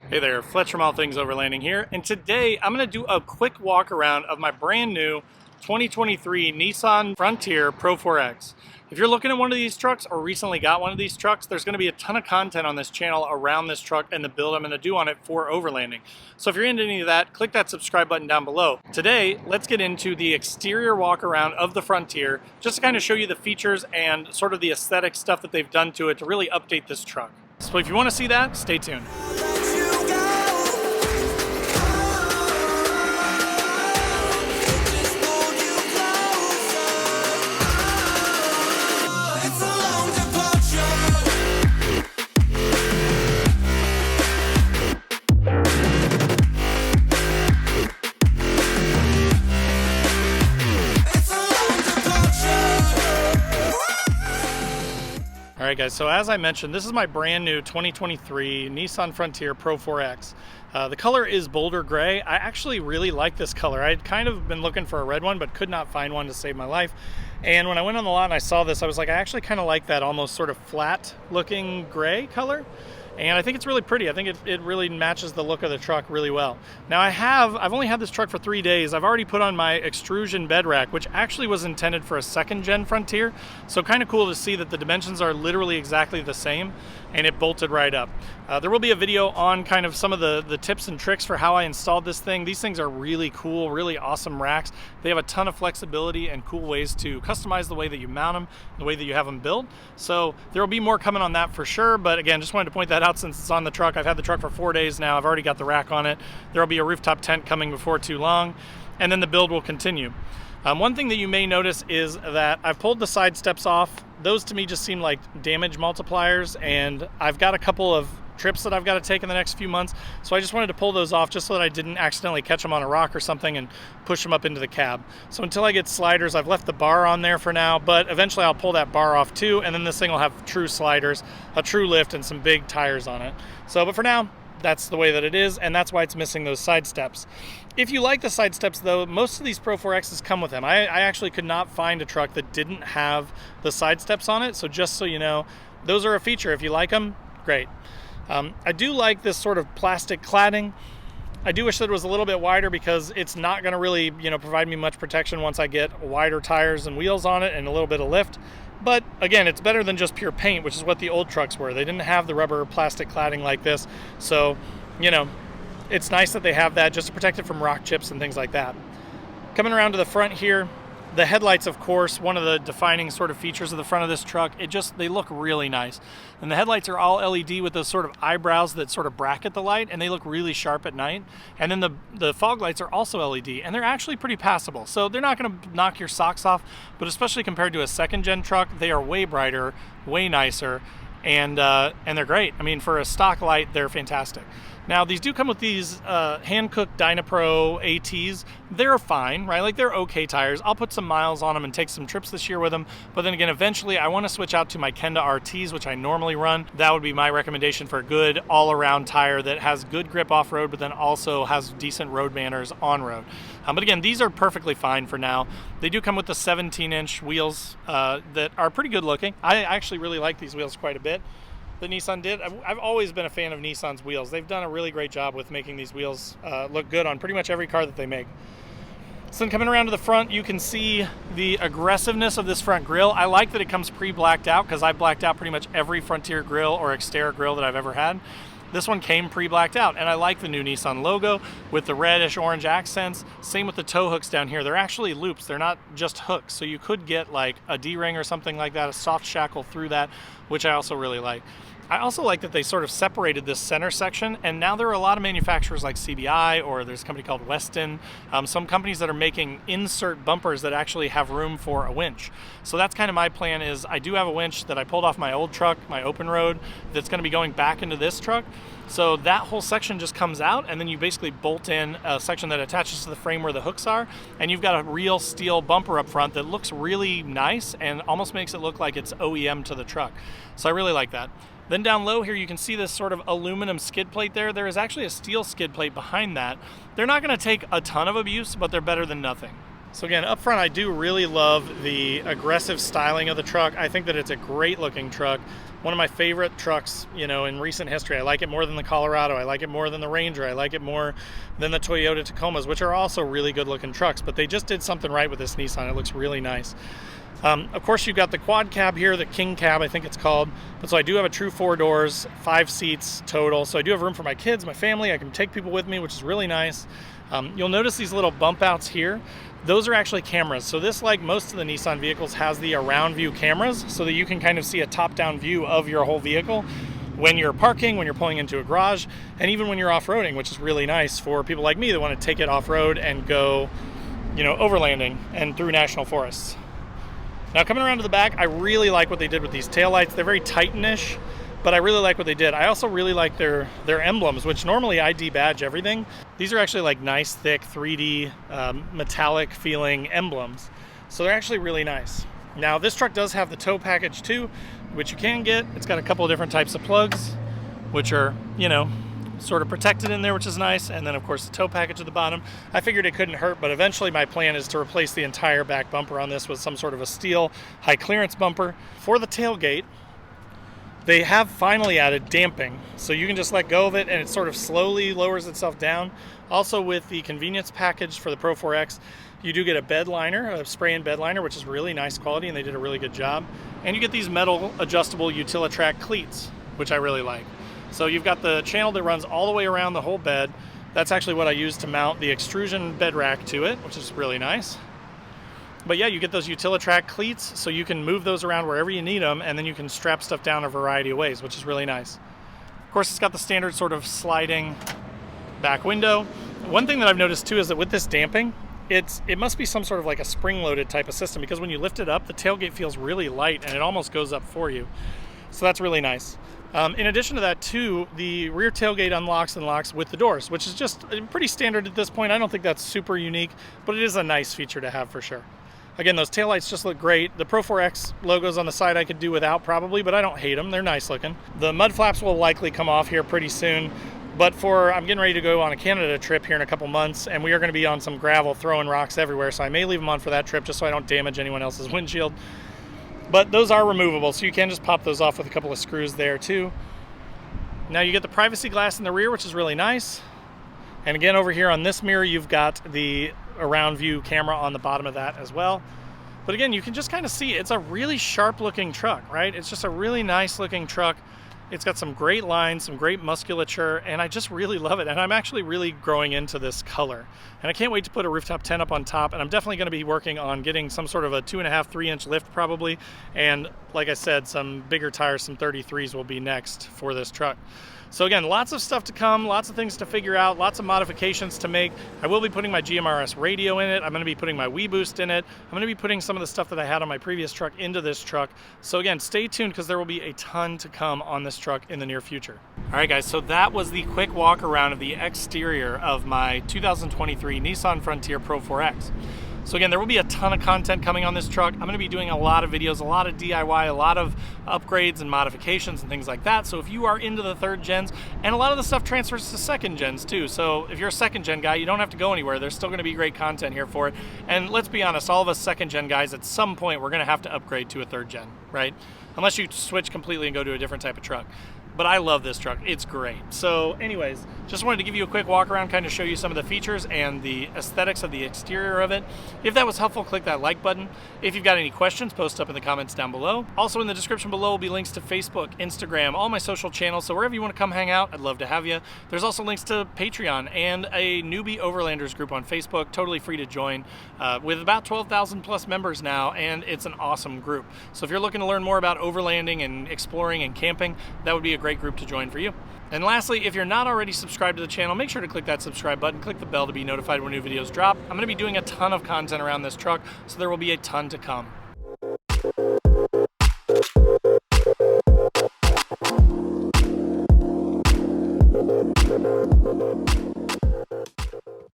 Hey there, Fletch from All Things Overlanding here, and today I'm going to do a quick walk around of my brand new 2023 Nissan Frontier Pro-4X. If you're looking at one of these trucks or recently got one of these trucks, there's going to be a ton of content on this channel around this truck and the build I'm going to do on it for Overlanding. So if you're into any of that, click that subscribe button down below. Today, let's get into the exterior walk around of the Frontier, just to kind of show you the features and sort of the aesthetic stuff that they've done to it to really update this truck. So if you want to see that, stay tuned. Alright guys, so as I mentioned, this is my brand new 2023 Nissan Frontier Pro-4X. The color is Boulder Gray. I actually really like this color. I'd kind of been looking for a red one, but could not find one to save my life. And when I went on the lot and I saw this, I was like, I actually kind of like that almost sort of flat looking gray color. And I think it's really pretty. I think it really matches the look of the truck really well. Now I've only had this truck for 3 days. I've already put on my extrusion bed rack, which actually was intended for a second gen Frontier. So kind of cool to see that the dimensions are literally exactly the same and it bolted right up. There will be a video on kind of some of the tips and tricks for how I installed this thing. These things are really cool, really awesome racks. They have a ton of flexibility and cool ways to customize the way that you mount them, the way that you have them built. So there will be more coming on that for sure. But again, just wanted to point that out since it's on the truck. I've had the truck for 4 days now. I've already got the rack on it. There will be a rooftop tent coming before too long, and then the build will continue. One thing that you may notice is that I've pulled the side steps off. Those to me just seem like damage multipliers, and I've got a couple of trips that I've got to take in the next few months, so I just wanted to pull those off just so that I didn't accidentally catch them on a rock or something and push them up into the cab. So until I get sliders, I've left the bar on there for now, but eventually I'll pull that bar off too, and then this thing will have true sliders, a true lift, and some big tires on it. So, but for now, that's the way that it is, and that's why it's missing those side steps. If you like the side steps though, most of these Pro-4Xs come with them. I actually could not find a truck that didn't have the side steps on it, so just so you know, those are a feature. If you like them, great. I do like this sort of plastic cladding. I do wish that it was a little bit wider because it's not going to really, provide me much protection once I get wider tires and wheels on it and a little bit of lift. But again, it's better than just pure paint, which is what the old trucks were. They didn't have the rubber plastic cladding like this. So, it's nice that they have that just to protect it from rock chips and things like that. Coming around to the front here, the headlights, of course, one of the defining sort of features of the front of this truck. They look really nice. And the headlights are all LED with those sort of eyebrows that sort of bracket the light, and they look really sharp at night. And then the fog lights are also LED, and they're actually pretty passable. So they're not going to knock your socks off, but especially compared to a second gen truck, they are way brighter, way nicer, and they're great. I mean, for a stock light, they're fantastic. Now, these do come with these hand-cooked Dynapro ATs. They're fine, right? Like, they're okay tires. I'll put some miles on them and take some trips this year with them. But then again, eventually, I want to switch out to my Kenda RTs, which I normally run. That would be my recommendation for a good all-around tire that has good grip off-road, but then also has decent road manners on-road. But again, these are perfectly fine for now. They do come with the 17-inch wheels that are pretty good looking. I actually really like these wheels quite a bit that Nissan did. I've always been a fan of Nissan's wheels. They've done a really great job with making these wheels look good on pretty much every car that they make. So then coming around to the front, you can see the aggressiveness of this front grille. I like that it comes pre-blacked out because I blacked out pretty much every Frontier grille or Xterra grille that I've ever had. This one came pre-blacked out, and I like the new Nissan logo with the reddish orange accents. Same with the tow hooks down here. They're actually loops. They're not just hooks. So you could get like a D-ring or something like that, a soft shackle through that, which I also really like. I also like that they sort of separated this center section, and now there are a lot of manufacturers like CBI, or there's a company called Weston, some companies that are making insert bumpers that actually have room for a winch. So that's kind of my plan. Is I do have a winch that I pulled off my old truck, my open road, that's going to be going back into this truck. So that whole section just comes out, and then you basically bolt in a section that attaches to the frame where the hooks are, and you've got a real steel bumper up front that looks really nice and almost makes it look like it's OEM to the truck. So I really like that. Then down low here, you can see this sort of aluminum skid plate there. There is actually a steel skid plate behind that. They're not going to take a ton of abuse, but they're better than nothing. So again, up front, I do really love the aggressive styling of the truck. I think that it's a great looking truck. one of my favorite trucks, you know, in recent history. I like it more than the Colorado. I like it more than the Ranger. I like it more than the Toyota Tacomas, which are also really good looking trucks, but they just did something right with this Nissan. It looks really nice. Of course, you've got the quad cab here, the King cab, I think it's called. But so I do have a true 4 doors, 5 seats total. So I do have room for my kids, my family. I can take people with me, which is really nice. You'll notice these little bump outs here. Those are actually cameras. So this, like most of the Nissan vehicles, has the around view cameras so that you can kind of see a top-down view of your whole vehicle when you're parking, when you're pulling into a garage, and even when you're off-roading, which is really nice for people like me that want to take it off-road and go, you know, overlanding and through national forests. Now, coming around to the back, I really like what they did with these taillights. They're very Titan-ish, but I really like what they did. I also really like their emblems, which normally I debadge everything. These are actually like nice, thick, 3D, metallic feeling emblems. So they're actually really nice. Now, this truck does have the tow package too, which you can get. It's got a couple of different types of plugs, which are, you know, sort of protected in there, which is nice. And then of course the tow package at the bottom. I figured it couldn't hurt, but eventually my plan is to replace the entire back bumper on this with some sort of a steel high clearance bumper. For the tailgate, they have finally added damping, so you can just let go of it and it sort of slowly lowers itself down. Also, with the convenience package for the Pro-4X, you do get a bed liner, a spray-in bed liner, which is really nice quality, and they did a really good job. And you get these metal adjustable Utilitrack cleats, which I really like. So you've got the channel that runs all the way around the whole bed. That's actually what I use to mount the extrusion bed rack to it, which is really nice. But yeah, you get those Utilitrack cleats, so you can move those around wherever you need them, and then you can strap stuff down a variety of ways, which is really nice. Of course, it's got the standard sort of sliding back window. One thing that I've noticed too is that with this damping, it must be some sort of like a spring-loaded type of system, because when you lift it up, the tailgate feels really light and it almost goes up for you. So that's really nice. In addition to that too, the rear tailgate unlocks and locks with the doors, which is just pretty standard at this point. I don't think that's super unique, but it is a nice feature to have for sure. Again, those taillights just look great. The Pro-4X logos on the side I could do without probably, but I don't hate them. They're nice looking. The mud flaps will likely come off here pretty soon, but I'm getting ready to go on a Canada trip here in a couple months, and we are going to be on some gravel throwing rocks everywhere, so I may leave them on for that trip just so I don't damage anyone else's windshield. But those are removable, so you can just pop those off with a couple of screws there too. Now you get the privacy glass in the rear, which is really nice. And again, over here on this mirror, you've got the around view camera on the bottom of that as well. But again, you can just kind of see it's a really sharp looking truck, right? It's just a really nice looking truck. It's got some great lines, some great musculature, and I just really love it. And I'm actually really growing into this color. And I can't wait to put a rooftop tent up on top, and I'm definitely gonna be working on getting some sort of a 2.5, 3-inch lift probably. And like I said, some bigger tires, some 33s will be next for this truck. So again, lots of stuff to come, lots of things to figure out, lots of modifications to make. I will be putting my GMRS radio in it. I'm gonna be putting my WeBoost in it. I'm gonna be putting some of the stuff that I had on my previous truck into this truck. So again, stay tuned because there will be a ton to come on this truck in the near future. All right guys, so that was the quick walk around of the exterior of my 2023 Nissan Frontier Pro-4X. So again, there will be a ton of content coming on this truck. I'm gonna be doing a lot of videos, a lot of DIY, a lot of upgrades and modifications and things like that. So if you are into the 3rd gens, and a lot of the stuff transfers to 2nd gens too. So if you're a 2nd gen guy, you don't have to go anywhere. There's still gonna be great content here for it. And let's be honest, all of us 2nd gen guys, at some point, we're gonna have to upgrade to a 3rd gen, right? Unless you switch completely and go to a different type of truck. But I love this truck, it's great. So anyways, just wanted to give you a quick walk around, kind of show you some of the features and the aesthetics of the exterior of it. If that was helpful, click that like button. If you've got any questions, post up in the comments down below. Also in the description below will be links to Facebook, Instagram, all my social channels, so wherever you want to come hang out, I'd love to have you. There's also links to Patreon and a newbie overlanders group on Facebook, totally free to join, with about 12,000 plus members now, and it's an awesome group. So if you're looking to learn more about overlanding and exploring and camping, that would be a great group to join for you. And lastly, if you're not already subscribed to the channel, make sure to click that subscribe button, click the bell to be notified when new videos drop. I'm going to be doing a ton of content around this truck, so there will be a ton to come.